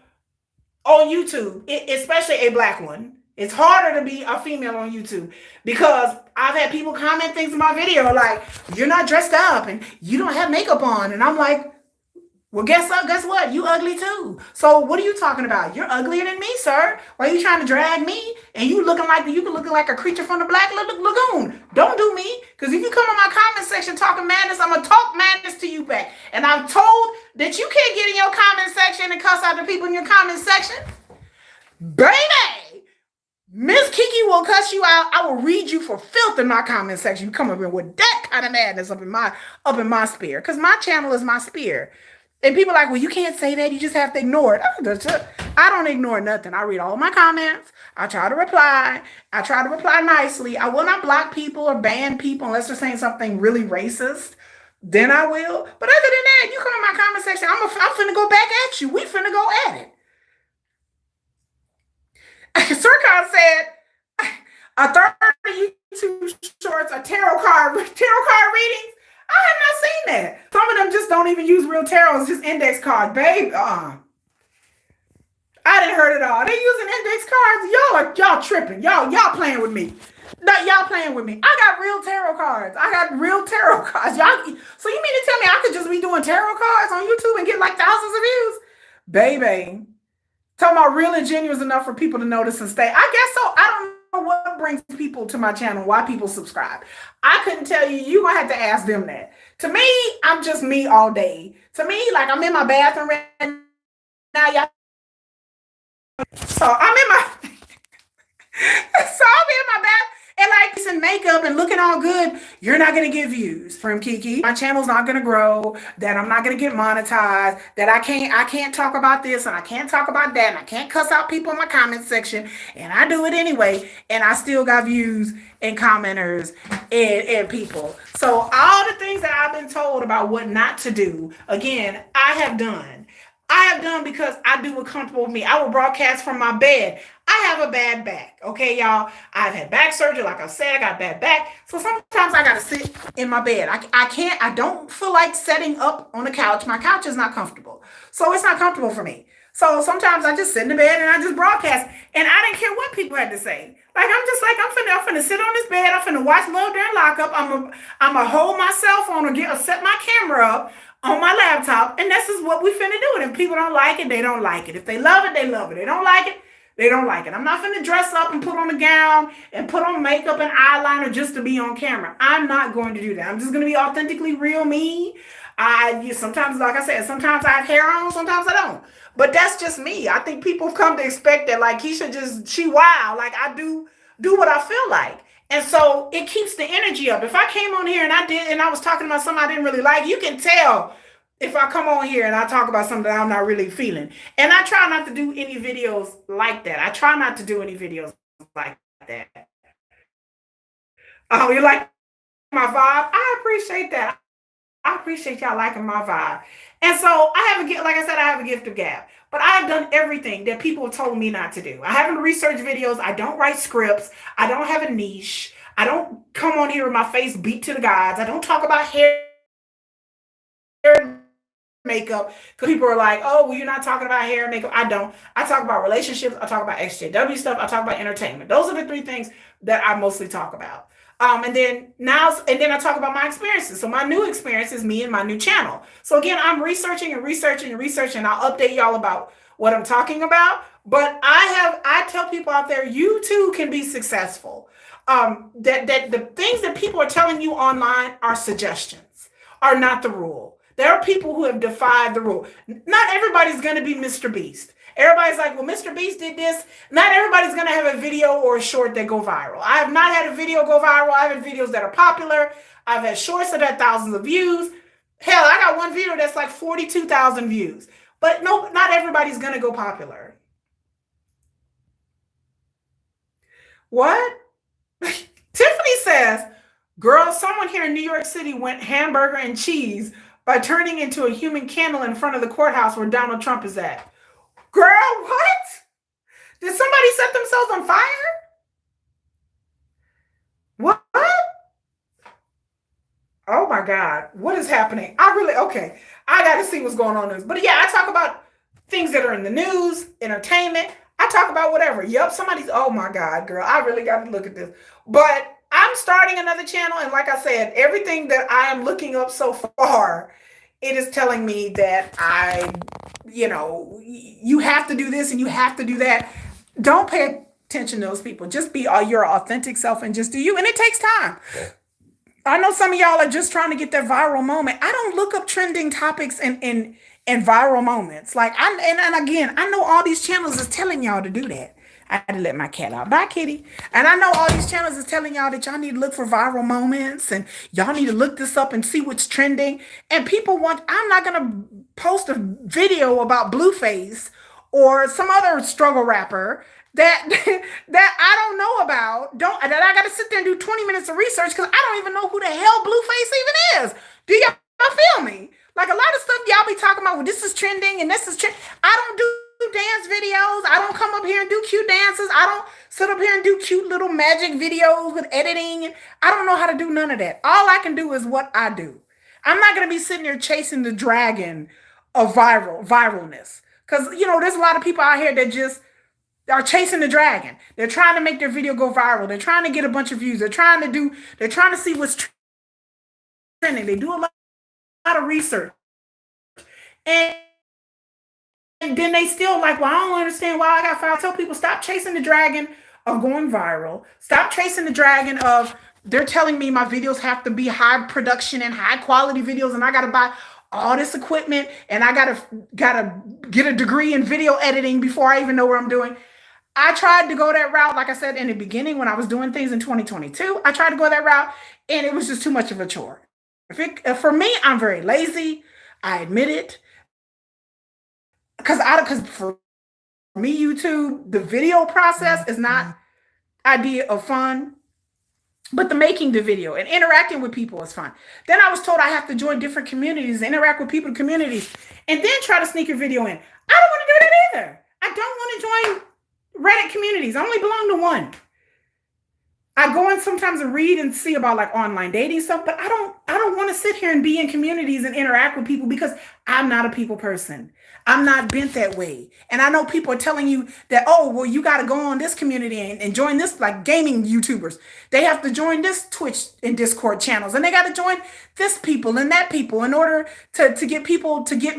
on YouTube, especially a black one. It's harder to be a female on YouTube because I've had people comment things in my video like, you're not dressed up and you don't have makeup on. And I'm like, well, guess what? You ugly too. So what are you talking about? You're uglier than me, sir. Why are you trying to drag me? And you looking like a creature from the Black Lagoon. Don't do me. Because if you come in my comment section talking madness, I'm going to talk madness to you back. And I'm told that you can't get in your comment section and cuss out the people in your comment section. Baby! Miss Kiki will cuss you out. I will read you for filth in my comment section. You come up here with that kind of madness up in my spear. Because my channel is my spear. And people are like, well, you can't say that. You just have to ignore it. I don't ignore nothing. I read all my comments. I try to reply. I try to reply nicely. I will not block people or ban people unless they're saying something really racist. Then I will. But other than that, you come in my comment section, I'm finna go back at you. We finna go at it. Sircon said, a third of YouTube shorts are tarot card readings. I have not seen that. Some of them just don't even use real tarot. It's just index cards, babe. I didn't heard it all. They using index cards. Y'all tripping. Y'all playing with me. No, y'all playing with me. I got real tarot cards. Y'all. So you mean to tell me I could just be doing tarot cards on YouTube and get like thousands of views? Baby. Talking about real and genuine enough for people to notice and stay. I guess so. I don't know what brings people to my channel, why people subscribe. I couldn't tell you. You're going to have to ask them that. To me, I'm just me all day. To me, like I'm in my bathroom right now. Y'all. So I'm in my bathroom. And like some makeup and looking all good, you're not going to get views from Kiki. My channel's not going to grow, that I'm not going to get monetized, that I can't talk about this and I can't talk about that and I can't cuss out people in my comment section. And I do it anyway. And I still got views and commenters and people. So all the things that I've been told about what not to do, again, I have done because I do what's comfortable with me. I will broadcast from my bed. I have a bad back. Okay, y'all. I've had back surgery. Like I said, I got bad back. So sometimes I got to sit in my bed. I don't feel like setting up on the couch. My couch is not comfortable. So it's not comfortable for me. So sometimes I just sit in the bed and I just broadcast. And I didn't care what people had to say. Like, I'm just like, I'm finna sit on this bed. I'm finna watch Love During Lockup. I'm gonna hold my cell phone or set my camera up on my laptop, and this is what we finna do. And if people don't like it, they don't like it. If they love it, they love it. They don't like it, they don't like it. I'm not finna dress up and put on a gown and put on makeup and eyeliner just to be on camera. I'm not going to do that. I'm just gonna be authentically real me. Sometimes, like I said, sometimes I have hair on, sometimes I don't. But that's just me. I think people have come to expect that, like, she wild. Like, I do what I feel like. And so it keeps the energy up. If I came on here and I was talking about something I didn't really like, you can tell if I come on here and I talk about something that I'm not really feeling. And I try not to do any videos like that. I try not to do any videos like that. Oh, you like my vibe? I appreciate that. I appreciate y'all liking my vibe. And so I have a gift, like I said, I have a gift of gab. But I've done everything that people told me not to do. I haven't researched videos. I don't write scripts. I don't have a niche. I don't come on here with my face beat to the gods. I don't talk about hair makeup because people are like, oh, well, you're not talking about hair and makeup. I don't. I talk about relationships. I talk about XJW stuff. I talk about entertainment. Those are the three things that I mostly talk about. And then I talk about my experiences. So my new experience is me and my new channel. So again, I'm researching and researching and researching. I'll update y'all about what I'm talking about. But I tell people out there, you too can be successful. That the things that people are telling you online are suggestions, are not the rule. There are people who have defied the rule. Not everybody's going to be Mr. Beast. Everybody's like, well, Mr. Beast did this. Not everybody's going to have a video or a short that go viral. I have not had a video go viral. I've had videos that are popular. I've had shorts that had thousands of views. Hell, I got one video that's like 42,000 views. But no, not everybody's going to go popular. What? Tiffany says, girl, someone here in New York City went hamburger and cheese by turning into a human candle in front of the courthouse where Donald Trump is at. Girl, what? Did somebody set themselves on fire? What? Oh my God. What is happening? Okay. I got to see what's going on in this. But yeah, I talk about things that are in the news, entertainment. I talk about whatever. Yep, oh my God, girl. I really got to look at this. But I'm starting another channel. And like I said, everything that I am looking up so far, it is telling me that you have to do this and you have to do that. Don't pay attention to those people. Just be your authentic self and just do you. And it takes time. I know some of y'all are just trying to get that viral moment. I don't look up trending topics and viral moments. Like again, I know all these channels is telling y'all to do that. I had to let my cat out. Bye, kitty. And I know all these channels is telling y'all that y'all need to look for viral moments and y'all need to look this up and see what's trending. And I'm not going to post a video about Blueface or some other struggle rapper that I don't know about. That I got to sit there and do 20 minutes of research because I don't even know who the hell Blueface even is. Do y'all feel me? Like a lot of stuff y'all be talking about, well, this is trending and this is trending. I don't do dance videos. I don't come up here and do cute dances. I don't sit up here and do cute little magic videos with editing. I don't know how to do none of that. All I can do is what I do. I'm not going to be sitting there chasing the dragon of viralness. Because, there's a lot of people out here that just are chasing the dragon. They're trying to make their video go viral. They're trying to get a bunch of views. They're trying to see what's trending. They do a lot of research. And then they still like, well, I don't understand why I got fired. I tell people, stop chasing the dragon of going viral. Stop chasing the dragon of they're telling me my videos have to be high production and high quality videos, and I got to buy all this equipment, and I gotta get a degree in video editing before I even know what I'm doing. I tried to go that route, like I said in the beginning when I was doing things in 2022. I tried to go that route, and it was just too much of a chore. For me, I'm very lazy. I admit it. Because for me, YouTube, the video process is not idea of fun, but the making the video and interacting with people is fun. Then I was told I have to join different communities, interact with people in communities, and then try to sneak a video in. I don't want to do that either. I don't want to join Reddit communities. I only belong to one. I go in sometimes and read and see about like online dating stuff, but I don't want to sit here and be in communities and interact with people because I'm not a people person. I'm not bent that way. And I know people are telling you that, oh, well, you got to go on this community and join this, like gaming YouTubers. They have to join this Twitch and Discord channels, and they got to join this people and that people in order to get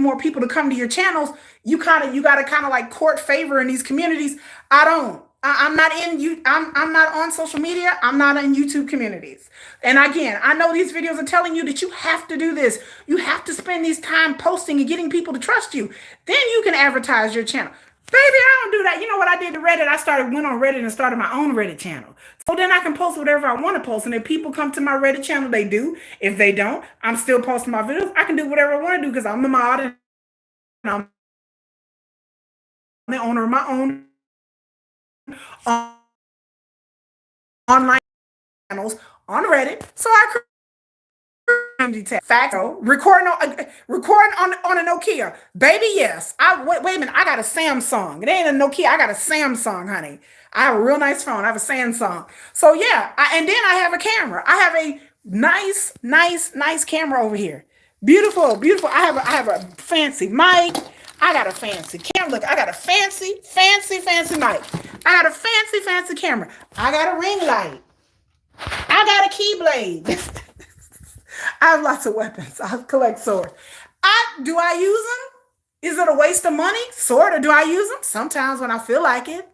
more people to come to your channels. You got to kind of like court favor in these communities. I don't. I'm not I'm not on social media. I'm not in YouTube communities. And again, I know these videos are telling you that you have to do this. You have to spend these time posting and getting people to trust you. Then you can advertise your channel. Baby, I don't do that. You know what I did to Reddit? Went on Reddit and started my own Reddit channel. So then I can post whatever I want to post. And if people come to my Reddit channel, they do. If they don't, I'm still posting my videos. I can do whatever I want to do because I'm the mod and I'm the owner of my own online channels on Reddit. So I Facto. Recording on a Nokia. Baby, yes. Wait a minute. I got a Samsung. It ain't a Nokia. I got a Samsung, honey. I have a real nice phone. I have a Samsung. So yeah, and then I have a camera. I have a nice camera over here. Beautiful, beautiful. I have a fancy mic. I got a fancy camera. Look, I got a fancy mic. I got a fancy camera. I got a ring light. I got a keyblade. I have lots of weapons. I collect swords. Do I use them? Is it a waste of money? Sort of. Do I use them? Sometimes when I feel like it.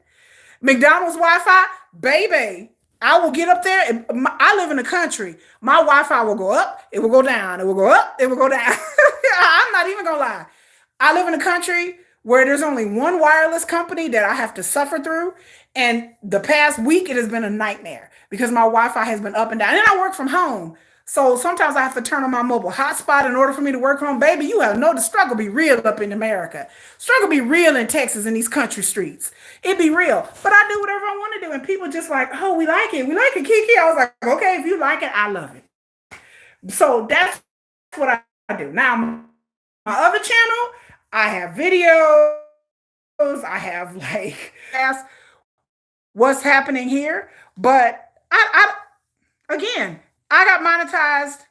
McDonald's Wi-Fi, baby. I will get up there. I live in the country. My Wi-Fi will go up. It will go down. It will go up. It will go down. I'm not even gonna lie. I live in a country where there's only one wireless company that I have to suffer through. And the past week, it has been a nightmare because my Wi-Fi has been up and down. And I work from home. So sometimes I have to turn on my mobile hotspot in order for me to work from home. Baby, you have no, the struggle be real up in America. Struggle be real in Texas in these country streets. It be real. But I do whatever I want to do. And people just like, oh, we like it. We like it, Kiki. I was like, okay, if you like it, I love it. So that's what I do. Now, my other channel, I have videos. I have like what's happening here. But again, I got monetized.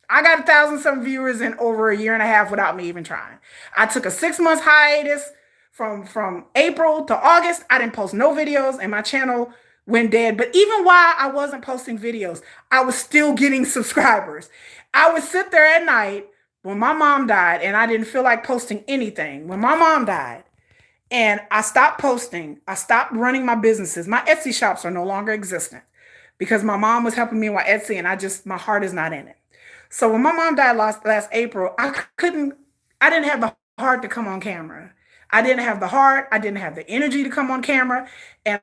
I got 1,000 viewers in over a year and a half without me even trying. I took a 6 month hiatus from April to August. I didn't post no videos and my channel went dead. But even while I wasn't posting videos, I was still getting subscribers. I would sit there at night when my mom died and I didn't feel like posting anything. When my mom died and I stopped posting, I stopped running my businesses. My Etsy shops are no longer existent because my mom was helping me with Etsy and my heart is not in it. So when my mom died last April, I didn't have the heart to come on camera. I didn't have the heart. I didn't have the energy to come on camera. And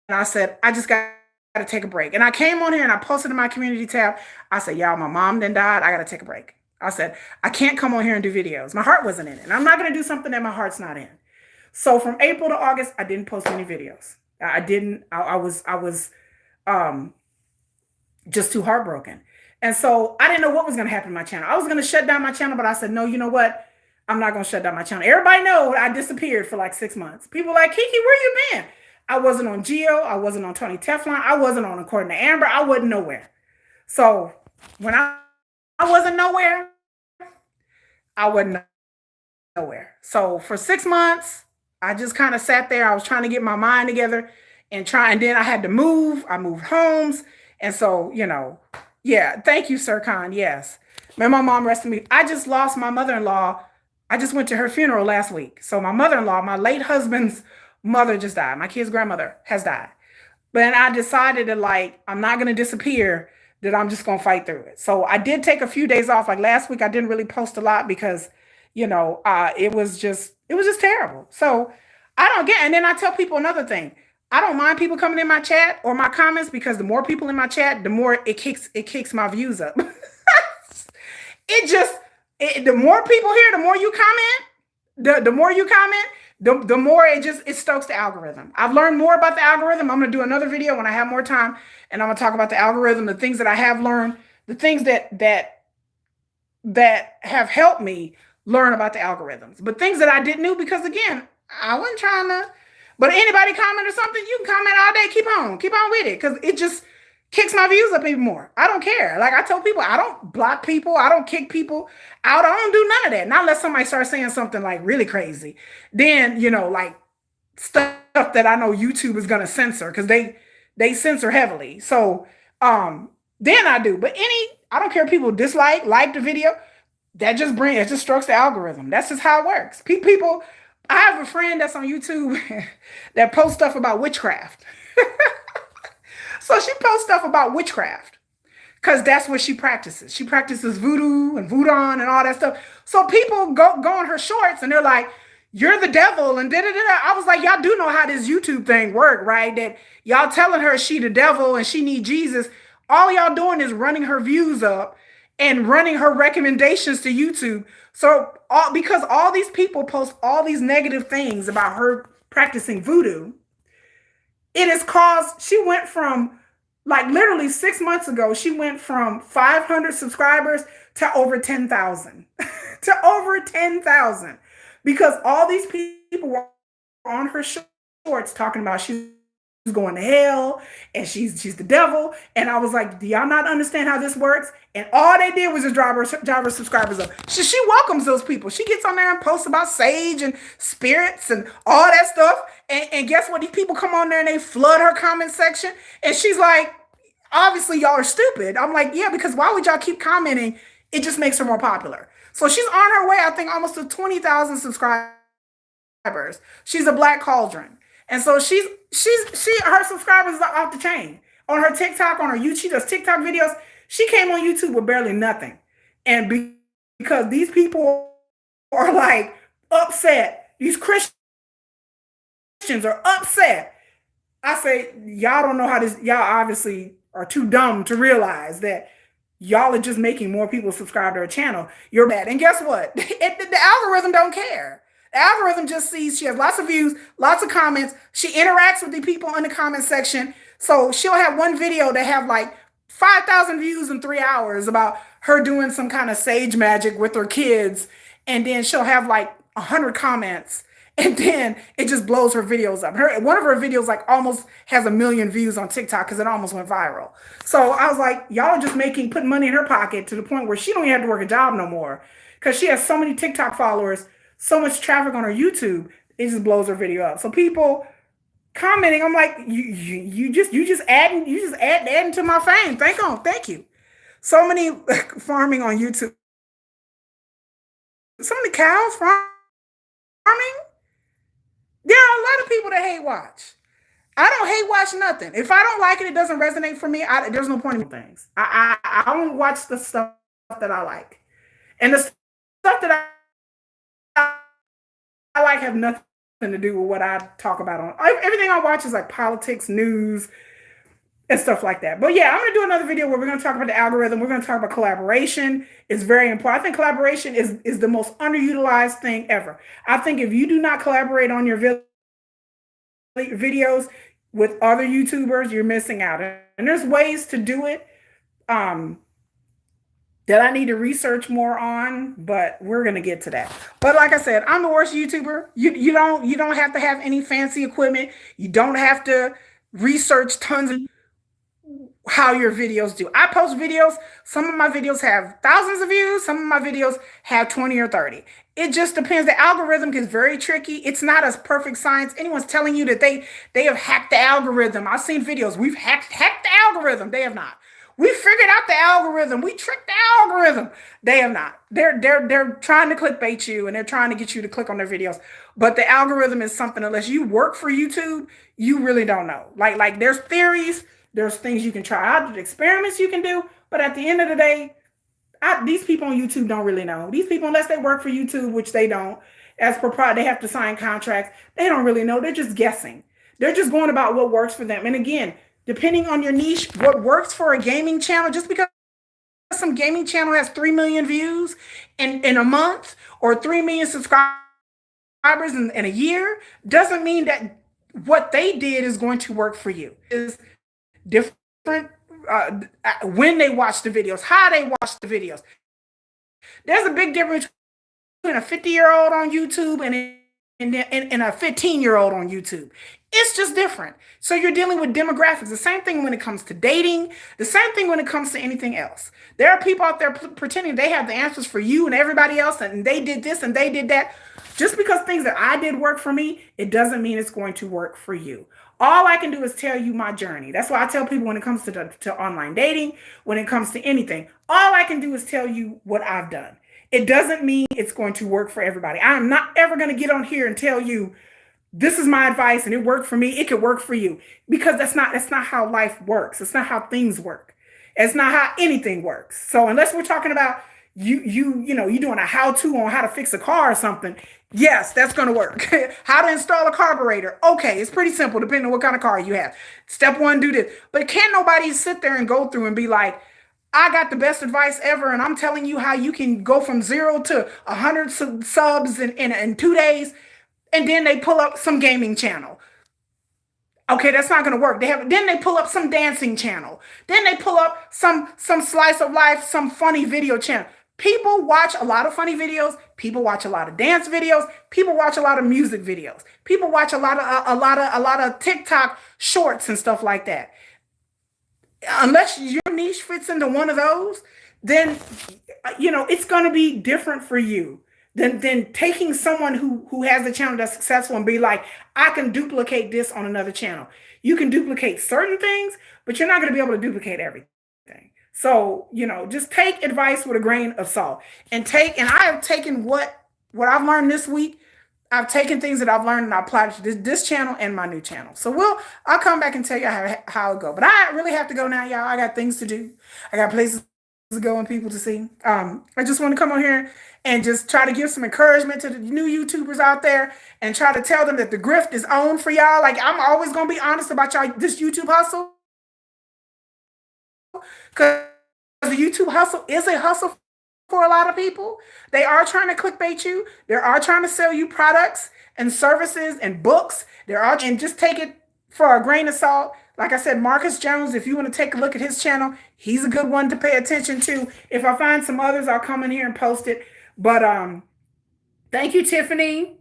I said, I just got to take a break. And I came on here and I posted in my community tab. I said, y'all, my mom then died. I got to take a break. I said, I can't come on here and do videos. My heart wasn't in it. And I'm not going to do something that my heart's not in. So from April to August, I didn't post any videos. I was just too heartbroken. And so I didn't know what was going to happen to my channel. I was going to shut down my channel, but I said, no, you know what? I'm not going to shut down my channel. Everybody knows I disappeared for like 6 months. People like, Kiki, where you been? I wasn't on Geo. I wasn't on Tony Teflon. I wasn't on According to Amber. I wasn't nowhere. So when I wasn't nowhere, I wasn't nowhere. So for 6 months, I just kind of sat there. I was trying to get my mind together and then I had to move. I moved homes. And so, yeah, thank you, Sir Khan. Yes. May my mom rest in peace. I just lost my mother-in-law. I just went to her funeral last week. So my mother-in-law, my late husband's mother just died. My kid's grandmother has died. But I decided that I'm not going to disappear, that I'm just going to fight through it. So I did take a few days off. Like last week, I didn't really post a lot because, it was just terrible. So I don't get, and then I tell people another thing. I don't mind people coming in my chat or my comments because the more people in my chat, the more it kicks my views up. The more people here, the more you comment, the more you comment, the more it stokes the algorithm. I've learned more about the algorithm. I'm going to do another video when I have more time and I'm going to talk about the algorithm, the things that I have learned, the things that have helped me learn about the algorithms, but things that I didn't know because again, I wasn't trying to. But anybody comment or something, you can comment all day. Keep on with it because it just kicks my views up even more. I don't care. Like I tell people, I don't block people. I don't kick people out. I don't do none of that. Not unless somebody starts saying something like really crazy. Then, like stuff that I know YouTube is going to censor because they censor heavily. So then I do. But I don't care if people like the video. It just strokes the algorithm. That's just how it works. People. I have a friend that's on YouTube that posts stuff about witchcraft. So she posts stuff about witchcraft because that's what she practices. She practices voodoo and voodoo and all that stuff. So people go on her shorts and they're like, you're the devil and da da da. I was like, y'all do know how this YouTube thing work, right? That y'all telling her she the devil and she need Jesus. All y'all doing is running her views up and running her recommendations to YouTube. So because all these people post all these negative things about her practicing voodoo, it has caused, she went from, like, literally 6 months ago, she went from 500 subscribers to over 10,000. To over 10,000. Because all these people were on her shorts talking about she's going to hell and she's the devil. And I was like, do y'all not understand how this works? And all they did was just drive her subscribers up. She welcomes those people. She gets on there and posts about sage and spirits and all that stuff. And guess what? These people come on there and they flood her comment section. And she's like, obviously y'all are stupid. I'm like, yeah, because why would y'all keep commenting? It just makes her more popular. So she's on her way, I think, almost to 20,000 subscribers. She's a black cauldron. And so her subscribers are off the chain. On her TikTok, on her YouTube, she does TikTok videos. She came on YouTube with barely nothing. And because these people are like upset, these Christians are upset. I say, y'all don't know how this, y'all obviously are too dumb to realize that y'all are just making more people subscribe to her channel. You're bad. And guess what? The algorithm don't care. The algorithm just sees she has lots of views, lots of comments. She interacts with the people in the comment section. So she'll have one video that have like 5,000 views in 3 hours about her doing some kind of sage magic with her kids. And then she'll have like 100 comments. And then it just blows her videos up. One of her videos like almost has 1 million views on TikTok because it almost went viral. So I was like, y'all are just putting money in her pocket to the point where she don't even have to work a job no more because she has so many TikTok followers, so much traffic on her YouTube, it just blows her video up. So people commenting, I'm like, you just adding to my fame. Thank you. So many farming on YouTube. So many cows farming. There are a lot of people that hate watch. I don't hate watch nothing. If I don't like it, it doesn't resonate for me. There's no point in things. I don't watch the stuff that I like, and the stuff that I like have nothing to do with what I talk about on. Everything I watch is like politics, news, and stuff like that. But yeah, I'm gonna do another video where we're gonna talk about the algorithm. We're gonna talk about collaboration. It's very important. I think collaboration is the most underutilized thing ever. I think if you do not collaborate on your videos with other YouTubers, you're missing out. And there's ways to do it that I need to research more on, but we're gonna get to that. But like I said, I'm the worst YouTuber. You don't have to have any fancy equipment. You don't have to research tons of how your videos do. I post videos. Some of my videos have thousands of views. Some of my videos have 20 or 30. It just depends. The algorithm gets very tricky. It's not a perfect science. Anyone's telling you that they have hacked the algorithm. I've seen videos. We've hacked the algorithm. They have not. We figured out the algorithm. We tricked the algorithm. They have not. They're trying to clickbait you and they're trying to get you to click on their videos. But the algorithm is something, unless you work for YouTube, you really don't know. Like there's theories. There's things you can try out, experiments you can do, but at the end of the day, these people on YouTube don't really know. These people, unless they work for YouTube, which they don't, as proprietary, they have to sign contracts. They don't really know. They're just guessing. They're just going about what works for them. And again, depending on your niche, what works for a gaming channel, just because some gaming channel has 3 million views in a month or 3 million subscribers in a year, doesn't mean that what they did is going to work for you. It's different when they watch the videos, how they watch the videos. There's a big difference between a 50-year-old on YouTube and a 15-year-old on YouTube. It's just different. So you're dealing with demographics. The same thing when it comes to dating. The same thing when it comes to anything else. There are people out there pretending they have the answers for you and everybody else, and they did this and they did that. Just because things that I did work for me, it doesn't mean it's going to work for you. All I can do is tell you my journey. That's why I tell people when it comes to online dating, when it comes to anything, all I can do is tell you what I've done. It doesn't mean it's going to work for everybody. I'm not ever going to get on here and tell you this is my advice and it worked for me. It could work for you, because that's not how life works. It's not how things work. It's not how anything works. So unless we're talking about you doing a how-to on how to fix a car or something. Yes, that's going to work. How to install a carburetor. Okay, it's pretty simple depending on what kind of car you have. Step one, do this. But can't nobody sit there and go through and be like, I got the best advice ever, and I'm telling you how you can go from 0 to 100 subs in 2 days, and then they pull up some gaming channel. Okay, that's not gonna work. Then they pull up some dancing channel. Then they pull up some slice of life, some funny video channel. People watch a lot of funny videos. People watch a lot of dance videos. People watch a lot of music videos. People watch a lot of TikTok shorts and stuff like that. Unless your niche fits into one of those, then it's going to be different for you than taking someone who has a channel that's successful and be like, I can duplicate this on another channel. You can duplicate certain things, but you're not going to be able to duplicate everything. So, just take advice with a grain of salt, and I have taken what I've learned this week. I've taken things that I've learned and I applied it to this channel and my new channel. So I'll come back and tell you how it go. But I really have to go now, y'all. I got things to do. I got places to go and people to see. I just want to come on here and just try to give some encouragement to the new YouTubers out there and try to tell them that the grift is on for y'all. Like, I'm always going to be honest about y'all, this YouTube hustle. Because the YouTube hustle is a hustle for a lot of people. They are trying to clickbait you. They are trying to sell you products and services and books. And just take it for a grain of salt. Like I said, Marcus Jones, if you want to take a look at his channel, he's a good one to pay attention to. If I find some others, I'll come in here and post it. But thank you, Tiffany.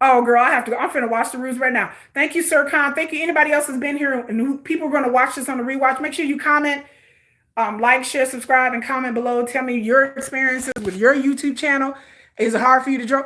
Oh, girl, I have to go. I'm finna watch the Ruse right now. Thank you, Sir Khan. Thank you. Anybody else has been here and who people are going to watch this on the rewatch. Make sure you comment, like, share, subscribe, and comment below. Tell me your experiences with your YouTube channel. Is it hard for you to draw?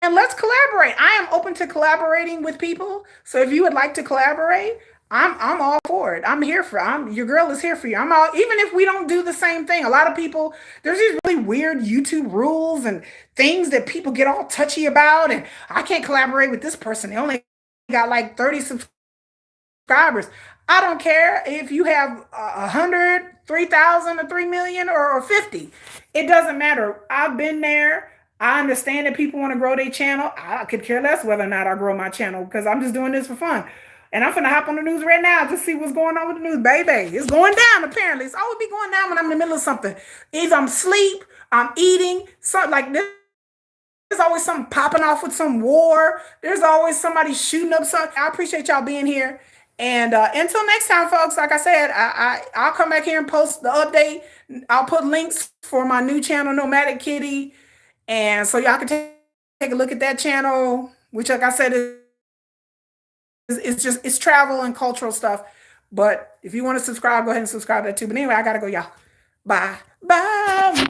And let's collaborate. I am open to collaborating with people. So if you would like to collaborate, I'm all for it. I'm here for. Your girl is here for you. I'm all, even if we don't do the same thing. A lot of people, there's these really weird YouTube rules and things that people get all touchy about, and I can't collaborate with this person. They only got like 30 subscribers. I don't care if you have 100, 3,000, or 3 million, or 50. It doesn't matter. I've been there. I understand that people want to grow their channel. I could care less whether or not I grow my channel because I'm just doing this for fun. And I'm finna hop on the news right now to see what's going on with the news. Baby, it's going down apparently. It's always be going down when I'm in the middle of something. Either I'm asleep, I'm eating, something like this. There's always something popping off with some war. There's always somebody shooting up something. I appreciate y'all being here. And until next time, folks, like I said, I'll come back here and post the update. I'll put links for my new channel, Nomadic Kitty. And so y'all can take a look at that channel, which, like I said, it's travel and cultural stuff. But if you want to subscribe, go ahead and subscribe to that too. But anyway, I gotta go, y'all. Bye. Bye.